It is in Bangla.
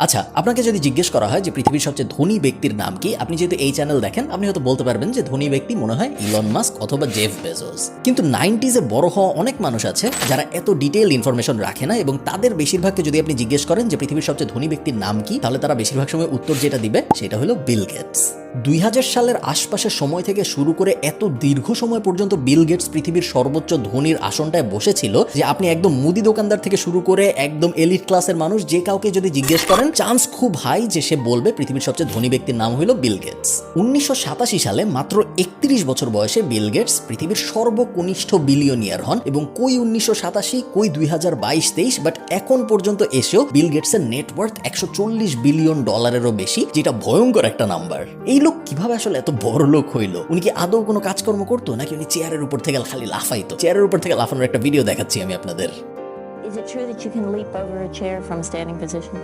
আচ্ছা, আপনাকে যদি জিজ্ঞেস করা হয় যে পৃথিবীর সবচেয়ে ধনী ব্যক্তির নাম কি, আপনি যেহেতু এই চ্যানেল দেখেন আপনি হয়তো বলতে পারবেন যে ধনী ব্যক্তি মনে হয় ইলন মাস্ক অথবা জেফ বেজোস। কিন্তু 90s বড় হওয়া অনেক মানুষ আছে যারা এত ডিটেইল ইনফরমেশন রাখে না, এবং তাদের বেশিরভাগকে যদি আপনি জিজ্ঞেস করেন যে পৃথিবীর সবচেয়ে ধনী ব্যক্তির নাম কি, তাহলে তারা বেশিরভাগ সময় উত্তর যেটা দিবে সেটা হলো বিল গেটস। 2000 সালের আশপাশের সময় থেকে শুরু করে এত দীর্ঘ সময় পর্যন্ত বিল গেটস পৃথিবীর সর্বোচ্চ ধনীর আসনটায় বসেছিল যে আপনি একদম মুদি দোকানদার থেকে শুরু করে একদম এলিট ক্লাসের মানুষ যে কাউকে যদি জিজ্ঞেস করেন, চান্স খুব হাই যে সে বলবে পৃথিবীর সবচেয়ে ধনী ব্যক্তির নাম হলো বিল গেটস। 1987 সালে মাত্র 31 বছর বয়সে বিল গেটস পৃথিবীর সর্বকনিষ্ঠ বিলিয়নিয়ার হন, এবং কই 1987 কই 2022-23, বাট এখন পর্যন্ত এসেও বিল গেটসের নেটওয়ার্থ $140 বিলিয়ন বেশি, যেটা ভয়ঙ্কর একটা নাম্বার। এই লোক কিভাবে আসলে এত বড় লোক হইলো? উনি কি আদৌ কোনো কাজকর্ম করতো, নাকি উনি চেয়ারের উপর থেকে খালি লাফাইতো? চেয়ারের উপর থেকে লাফানোর একটা ভিডিও দেখাচ্ছি আমি আপনাদের। Is it true that you can leap over a chair from a standing position?